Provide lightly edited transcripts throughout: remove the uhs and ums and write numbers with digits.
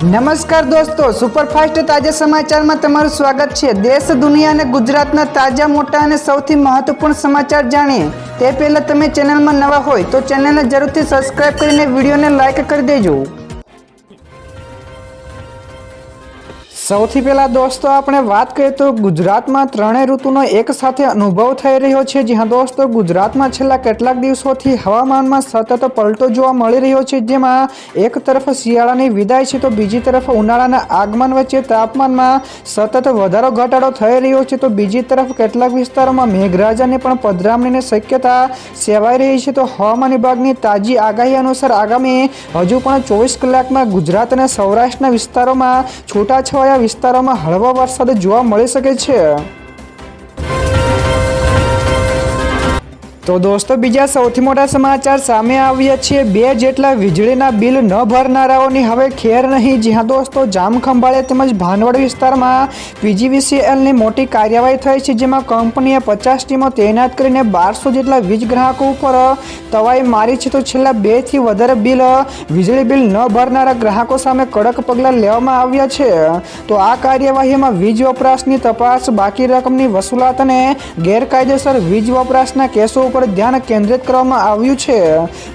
નમસ્કાર દોસ્તો, સુપરફાસ્ટ તાજા સમાચારમાં તમારું સ્વાગત છે। દેશ, દુનિયા અને ગુજરાતના તાજા, મોટા અને સૌથી મહત્વપૂર્ણ સમાચાર જાણીએ તે પહેલા તમે ચેનલમાં નવા હોય તો ચેનલને જરૂરથી સબસ્ક્રાઇબ કરીને વિડીયોને લાઇક કરી દેજો। સૌથી પહેલા દોસ્તો આપણે વાત કરીએ તો ગુજરાતમાં ત્રણેય ઋતુનો એક સાથે અનુભવ થઈ રહ્યો છે। જ્યાં દોસ્તો ગુજરાતમાં છેલ્લા કેટલાક દિવસોથી હવામાનમાં સતત પલટો જોવા મળી રહ્યો છે। જેમાં એક તરફ શિયાળાની વિદાય છે તો બીજી તરફ ઉનાળાના આગમન વચ્ચે તાપમાનમાં સતત વધારો ઘટાડો થઈ રહ્યો છે, તો બીજી તરફ કેટલાક વિસ્તારોમાં મેઘરાજાને પણ પધરામણીની શક્યતા સેવાઈ રહી છે। તો હવામાન વિભાગની તાજી આગાહી અનુસાર આગામી હજુ પણ 24 કલાકમાં ગુજરાત અને સૌરાષ્ટ્રના વિસ્તારોમાં છૂટાછવાયા વિસ્તારોમાં હળવો વરસાદ જોવા મળી શકે છે। તો દોસ્તો બીજા સૌથી મોટા સમાચાર સામે આવ્યા છે। 2 જેટલા વીજળીના બિલ ન ભરનારાઓની હવે ખેર નહીં। જ્યાં દોસ્તો જામખંભાળિયા તેમજ ભાનવડ વિસ્તારમાં પીજીવીસીએલની મોટી કાર્યવાહી થઈ છે, જેમાં કંપનીએ 50 ટીમો તૈનાત કરીને 1200 જેટલા વીજ ગ્રાહકો ઉપર તવાઈ મારી છે। તો છેલ્લા 2 થી વધારે વીજળી બિલ ન ભરનારા ગ્રાહકો સામે કડક પગલાં લેવામાં આવ્યા છે। તો આ કાર્યવાહીમાં વીજ વપરાશની તપાસ, બાકી રકમની વસૂલાત અને ગેરકાયદેસર વીજ વપરાશના કેસો ઉપર ધ્યાન કેન્દ્રિત કરવામાં આવ્યું છે।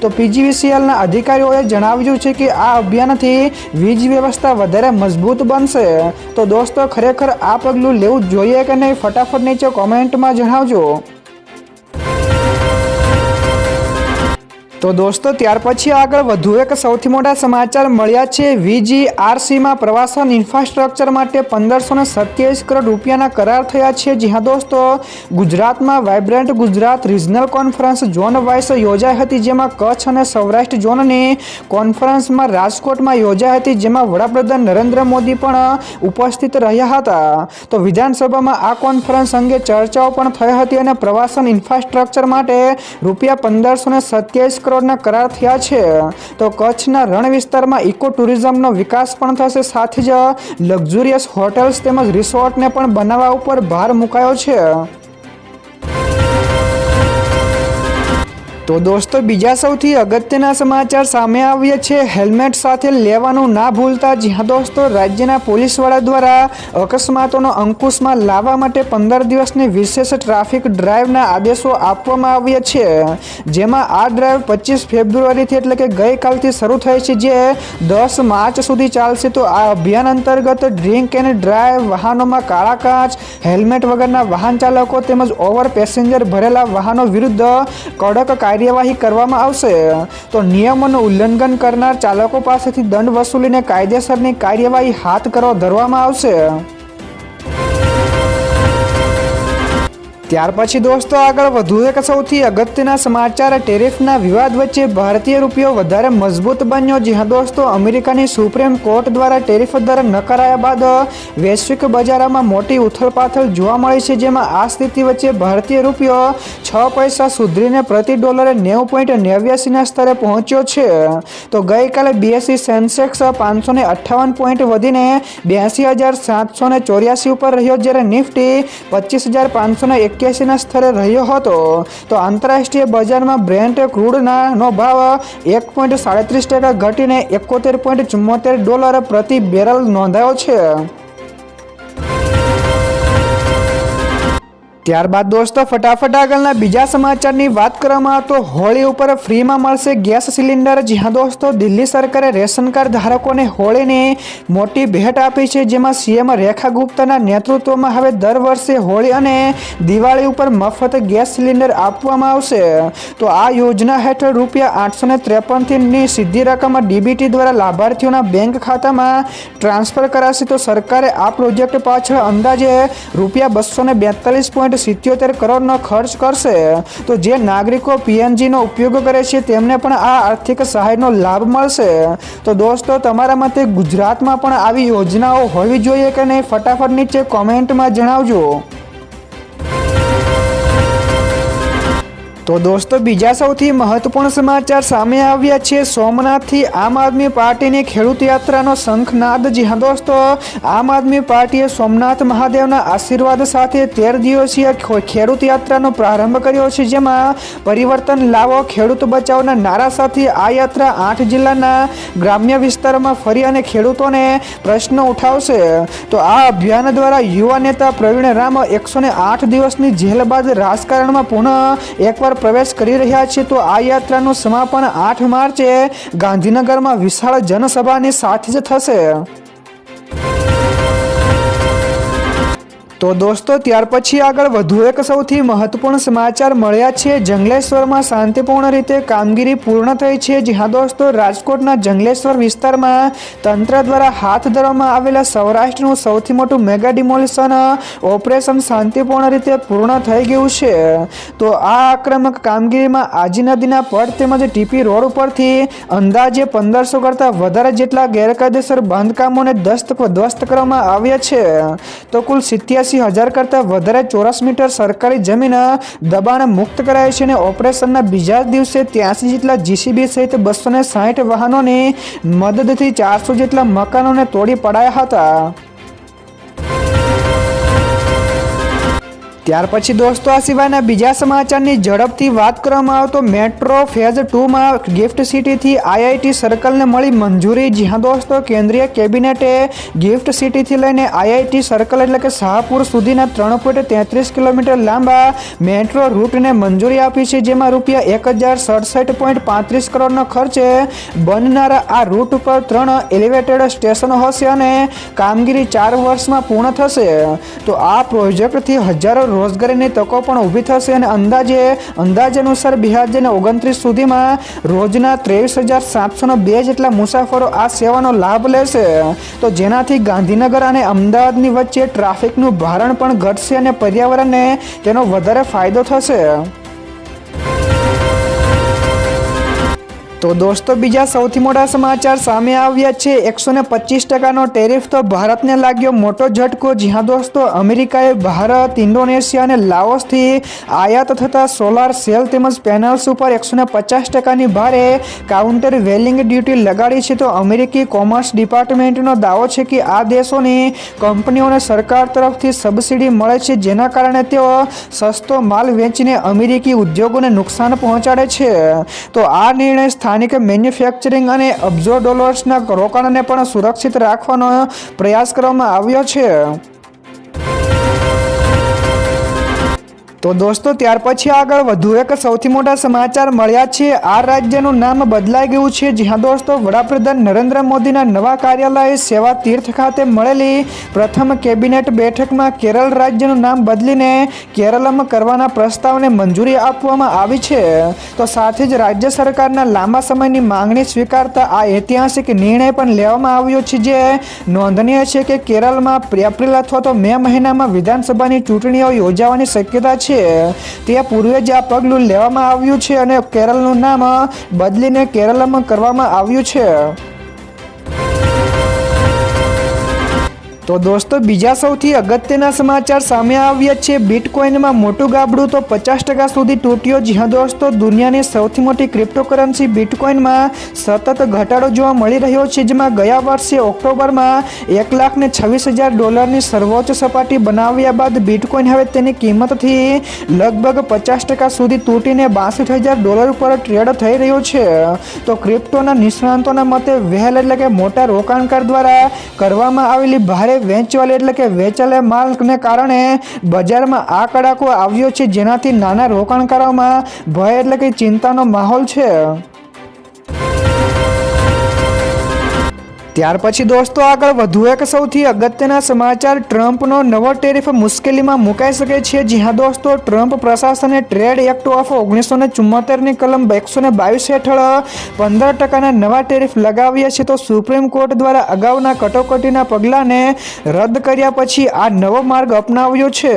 તો પીજીવીસીએલના અધિકારીઓએ જણાવ્યું છે કે આ અભિયાનથી વીજ વ્યવસ્થા વધારે મજબૂત બનશે। તો દોસ્તો ખરેખર આ પગલું લેવું જોઈએ કે નહીં, ફટાફટ નીચે કોમેન્ટમાં જણાવજો। તો દોસ્તો ત્યાર પછી આગળ વધુ એક સૌથી મોટા સમાચાર મળ્યા છે। વીજીઆરસીમાં પ્રવાસન ઇન્ફ્રાસ્ટ્રક્ચર માટે 1527 કરોડ રૂપિયાના કરાર થયા છે। જ્યાં દોસ્તો ગુજરાતમાં vibrant Gujarat regional conference zone wise યોજાઈ હતી, જેમાં કચ્છ અને સૌરાષ્ટ્ર ઝોનની કોન્ફરન્સમાં રાજકોટમાં યોજાઈ હતી, જેમાં વડાપ્રધાન નરેન્દ્ર મોદી પણ ઉપસ્થિત રહ્યા હતા। તો વિધાનસભામાં આ કોન્ફરન્સ અંગે ચર્ચાઓ પણ થઈ હતી અને પ્રવાસન ઇન્ફ્રાસ્ટ્રક્ચર માટે રૂપિયા 1527 કરોડના કરાર થયા છે। તો કચ્છના રણ વિસ્તારમાં ઇકો ટુરિઝમનો વિકાસ પણ થશે, સાથે જ લક્ઝુરિયસ હોટેલ્સ તેમજ રિસોર્ટને પણ બનાવવા ઉપર ભાર મુકાયો છે। તો દોસ્તો બીજા સૌથી અગત્યના સમાચાર સામે આવ્યા છે। હેલ્મેટ સાથે લેવાનું ના ભૂલતા। જ્યાં દોસ્તો રાજ્યના પોલીસ વડા દ્વારા અકસ્માતોનો અંકુશમાં લાવવા માટે 15 દિવસની વિશેષ ટ્રાફિક ડ્રાઈવના આદેશો આપવામાં આવ્યા છે, જેમાં આ ડ્રાઈવ 25 ફેબ્રુઆરીથી એટલે કે ગઈકાલથી શરૂ થઈ છે, જે 10 માર્ચ સુધી ચાલશે। તો આ અભિયાન અંતર્ગત ડ્રિંક એન્ડ ડ્રાઈવ, વાહનોમાં કાળા કાચ, હેલ્મેટ વગરના વાહન ચાલકો તેમજ ઓવર પેસેન્જર ભરેલા વાહનો વિરુદ્ધ કડક કાર્યવાહી કરવામાં આવશે। તો નિયમોનું ઉલ્લંઘન કરનાર ચાલકો પાસેથી દંડ વસૂલીને કાયદેસરની કાર્યવાહી હાથ ધરવામાં આવશે। ત્યાર પછી દોસ્તો આગળ વધુ એક સૌથી અગત્યના સમાચાર। ટેરિફના વિવાદ વચ્ચે ભારતીય રૂપિયો વધારે મજબૂત બન્યો। જ્યાં દોસ્તો અમેરિકાની સુપ્રીમ કોર્ટ દ્વારા ટેરિફ દર નકારાયા બાદ વૈશ્વિક બજારોમાં મોટી ઉથલપાથલ જોવા મળી છે, જેમાં આ સ્થિતિ વચ્ચે ભારતીય રૂપિયો 6 પૈસા સુધરીને પ્રતિ ડોલરે 90.89ના સ્તરે પહોંચ્યો છે। તો ગઈકાલે BSE સેન્સેક્સ 558 પોઈન્ટ વધીને 82,784 ઉપર રહ્યો, જ્યારે નિફ્ટી 25,581 ના સ્તરે રહ્યો હતો। તો આંતરરાષ્ટ્રીય બજારમાં બ્રેન્ટ ક્રૂડનો ભાવ 1.37% ઘટીને $71.74 પ્રતિ બેરલ નોંધાયો છે। ત્યારબાદ દોસ્તો ફટાફટ આગળના બીજા સમાચારની વાત કરવામાં તો હોળી ઉપર ફ્રીમાં મળશે ગેસ સિલિન્ડર। જ્યાં દોસ્તો દિલ્હી સરકારે રેશન કાર્ડ ધારકોને હોળીની મોટી ભેટ આપી છે, જેમાં સીએમ રેખા ગુપ્તાના નેતૃત્વમાં હવે દર વર્ષે હોળી અને દિવાળી ઉપર મફત ગેસ સિલિન્ડર આપવામાં આવશે। તો આ યોજના હેઠળ રૂપિયા 853ની સીધી રકમ ડીબીટી દ્વારા લાભાર્થીઓના બેંક ખાતામાં ટ્રાન્સફર કરાશે। તો સરકારે આ પ્રોજેક્ટ પાછળ અંદાજે રૂપિયા 242.77 કરોડનો ખર્ચ કરશે। તો જે નાગરિકો પીએનજીનો ઉપયોગ કરે છે તેમને પણ આ આર્થિક સહાયનો લાભ મળશે। તો દોસ્તો તમારા મતે ગુજરાતમાં પણ આવી યોજનાઓ હોવી જોઈએ કે નહીં, ફટાફટ નીચે કોમેન્ટમાં જણાવજો। તો દોસ્તો બીજા સૌથી મહત્વપૂર્ણ સમાચાર સામે આવ્યા છે સોમનાથથી આમ આદમી પાર્ટીની ખેડૂત યાત્રાનો શંખનાદ। જી હા દોસ્તો, આમ આદમી પાર્ટીએ સોમનાથ મહાદેવના આશીર્વાદ સાથે 13 દિવસીય ખેડૂત યાત્રાનો પ્રારંભ કર્યો છે, જેમાં પરિવર્તન લાવો ખેડૂત બચાવના નારા સાથે આ યાત્રા 8 જિલ્લાના ગ્રામ્ય વિસ્તારોમાં ફરી અને ખેડૂતોને પ્રશ્નો ઉઠાવશે। તો આ અભિયાન દ્વારા યુવા નેતા પ્રવીણ રામ 108 દિવસની જેલ બાદ રાજકારણમાં પુનઃ એકવાર પ્રવેશ કરી રહ્યા છે। તો આ યાત્રાનું સમાપન 8 માર્ચે ગાંધીનગરમાં વિશાળ જનસભાની સાથે જ થશે। તો દોસ્તો ત્યાર પછી આગળ વધુ એક સૌથી મહત્વપૂર્ણ સમાચાર મળ્યા છે। જંગલેશ્વરમાં શાંતિપૂર્ણ રીતે કામગીરી પૂર્ણ થઈ છે। જી હા દોસ્તો, રાજકોટના જંગલેશ્વર વિસ્તારમાં તંત્ર દ્વારા હાથ ધરવામાં આવેલા સૌરાષ્ટ્રનું સૌથી મોટું મેગા ડિમોલિશન ઓપરેશન શાંતિપૂર્ણ રીતે પૂર્ણ થઈ ગયું છે। તો આ આક્રમક કામગીરીમાં આજી નદીના પટ તેમજ ટીપી રોડ ઉપરથી અંદાજે 1500 કરતાં વધારે જેટલા ગેરકાયદેસર બાંધકામોને ધ્વસ્ત કરવામાં આવ્યા છે। તો કુલ 87,000 કરતાં વધારે ચોરસ મીટર સરકારી જમીન દબાણ મુક્ત કરાય છે અને ઓપરેશનના બીજા દિવસે 83 જેટલા જીસીબી સહિત 260 વાહનોની મદદથી 400 જેટલા મકાનોને તોડી પડાયા હતા। ત્યાર પછી દોસ્તો આ સિવાયના બીજા સમાચારની ઝડપથી વાત કરવામાં આવે તો મેટ્રો ફેઝ 2માં ગિફ્ટ સિટીથી આઈઆઈટી સર્કલને મળી મંજૂરી। જી હા દોસ્તો, કેન્દ્રીય કેબિનેટે ગિફ્ટ સિટીથી લઈને આઈઆઈટી સર્કલ એટલે કે શાહપુર સુધીના 3.33 કિલોમીટર લાંબા મેટ્રો રૂટને મંજૂરી આપી છે, જેમાં રૂપિયા 1067.35 કરોડનો ખર્ચે બનનારા આ રૂટ ઉપર 3 એલિવેટેડ સ્ટેશનો હશે અને કામગીરી 4 વર્ષમાં પૂર્ણ થશે। તો આ પ્રોજેક્ટથી હજારો રોજગારીની તકો પણ ઊભી થશે અને અંદાજ અનુસાર 2029 સુધીમાં રોજના 23,702 જેટલા મુસાફરો આ સેવાનો લાભ લેશે। તો જેનાથી ગાંધીનગર અને અમદાવાદની વચ્ચે ટ્રાફિકનું ભારણ પણ ઘટશે અને પર્યાવરણને તેનો વધારે ફાયદો થશે। તો દોસ્તો બીજા સૌથી મોટા સમાચાર સામે આવ્યા છે। 125% ટેરિફ તો ભારતને લાગ્યો મોટો ઝટકો। જી હા દોસ્તો, અમેરિકાએ ભારત, ઇન્ડોનેશિયા અને લાઓસથી આયાત થતા સોલાર સેલ તેમજ પેનલ્સ ઉપર 150%ની ભારે કાઉન્ટર વેલિંગ ડ્યુટી લગાડી છે। તો અમેરિકી કોમર્સ ડિપાર્ટમેન્ટનો દાવો છે કે આ દેશોની કંપનીઓને સરકાર તરફથી સબસિડી મળે છે, જેના કારણે તેઓ સસ્તો માલ વેચીને અમેરિકી ઉદ્યોગોને નુકસાન પહોંચાડે છે। તો આ નિર્ણય સ્થાનિક મેન્યુફેક્ચરિંગ અને અબજો ડોલર્સના રોકાણને પણ સુરક્ષિત રાખવાનો પ્રયાસ કરવામાં આવ્યો છે। તો દોસ્તો ત્યાર પછી આગળ વધુ એક સૌથી મોટા સમાચાર મળ્યા છે। આ રાજ્યનું નામ બદલાઈ ગયું છે। જી હા દોસ્તો, વડાપ્રધાન નરેન્દ્ર મોદીના નવા કાર્યાલય સેવા તીર્થ ખાતે મળેલી પ્રથમ કેબિનેટ બેઠકમાં કેરળ રાજ્યનું નામ બદલીને કેરલમ કરવાના પ્રસ્તાવને મંજૂરી આપવામાં આવી છે। તો સાથે જ રાજ્ય સરકારના લાંબા સમયની માંગણી સ્વીકારતા આ ઐતિહાસિક નિર્ણય પણ લેવામાં આવ્યો છે, જે નોંધનીય છે કે કેરળમાં એપ્રિલ અથવા તો મે મહિનામાં વિધાનસભાની ચૂંટણીઓ યોજાવાની શક્યતા છે। તે પૂર્વે જ આ પગલું લેવામાં આવ્યું છે અને કેરળનું નામ બદલીને કેરલમ કરવામાં આવ્યું છે। તો દોસ્તો બીજા સૌથી અગત્યના સમાચાર સામે આવ્યા છે। બિટકોઇનમાં મોટું ગાબડું તો 50% સુધી તૂટ્યો। જી હા દોસ્તો, દુનિયાની સૌથી મોટી ક્રિપ્ટોકરન્સી બિટકોઇનમાં સતત ઘટાડો જોવા મળી રહ્યો છે, જેમાં ગયા વર્ષે ઓક્ટોબરમાં $1,26,000ની સર્વોચ્ચ સપાટી બનાવ્યા બાદ બિટકોઇન હવે તેની કિંમતથી લગભગ 50% સુધી તૂટીને $62,000 ઉપર ટ્રેડ થઈ રહ્યો છે। તો ક્રિપ્ટોના નિષ્ણાંતોના મતે વહેલ એટલે કે મોટા રોકાણકાર દ્વારા કરવામાં આવેલી ભારે વેચાયેલા માલને કારણે બજારમાં આ કડાકો આવ્યો છે, જેનાથી નાના રોકાણકારોમાં ભય એટલે કે ચિંતાનો માહોલ છે। ત્યાર પછી દોસ્તો આગળ વધુ એક સૌથી અગત્યના સમાચાર, ટ્રમ્પનો નવો ટેરિફ મુશ્કેલીમાં મુકાઈ શકે છે। જી હા દોસ્તો, ટ્રમ્પ પ્રશાસને ટ્રેડ એક્ટ ઓફ 1974ની કલમ 122 હેઠળ 15%ના નવા ટેરિફ લગાવ્યા છે। તો સુપ્રીમ કોર્ટ દ્વારા અગાઉના કટોકટીના પગલાંને રદ કર્યા પછી આ નવો માર્ગ અપનાવ્યો છે।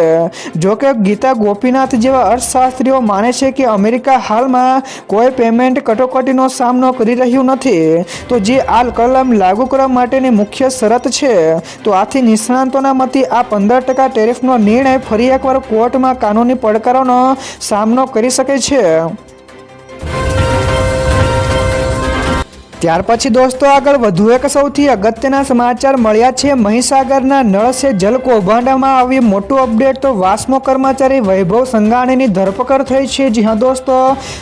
જોકે ગીતા ગોપીનાથ જેવા અર્થશાસ્ત્રીઓ માને છે કે અમેરિકા હાલમાં કોઈ પેમેન્ટ કટોકટીનો સામનો કરી રહ્યું નથી, તો જે આ કલમ લાગુ કરવા માટેની મુખ્ય શરત છે. તો આથી નિષ્ણાંતોના મતે આ 15% ટેરિફનો નિર્ણય ફરી એકવાર કોર્ટમાં કાનૂની પડકારોનો સામનો કરી શકે છે. ત્યાર પછી દોસ્તો આગળ વધુ એક સૌથી અગત્યના સમાચાર મળ્યા છે. મહીસાગરના નળ સે જલ કૌભાંડમાં આવી મોટું અપડેટ. તો વાસ્મો કર્મચારી વૈભવ સંઘાણીની ધરપકડ થઈ છે. જી હા દોસ્તો,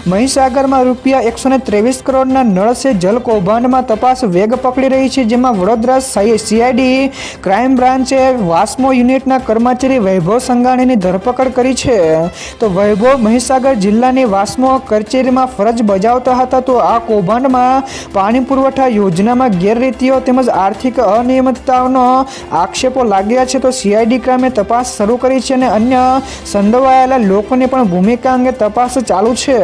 મહીસાગરમાં રૂપિયા 123 કરોડના નળ સે જલ કૌભાંડમાં તપાસ વેગ પકડી રહી છે, જેમાં વડોદરા CID ક્રાઇમ બ્રાન્ચે વાસ્મો યુનિટના કર્મચારી વૈભવ સંઘાણીની ધરપકડ કરી છે. તો વૈભવ મહીસાગર જિલ્લાની વાસ્મો કચેરીમાં ફરજ બજાવતા હતા. તો આ કૌભાંડમાં પાણી પુરવઠા યોજનામાં ગેરરીતિઓ તેમજ આર્થિક અનિયમિતતાઓનો આક્ષેપો લાગ્યા છે. તો CID ક્રાઇમે તપાસ શરૂ કરી છે અને અન્ય સંડોવાયેલા લોકોની પણ ભૂમિકા અંગે તપાસ ચાલુ છે.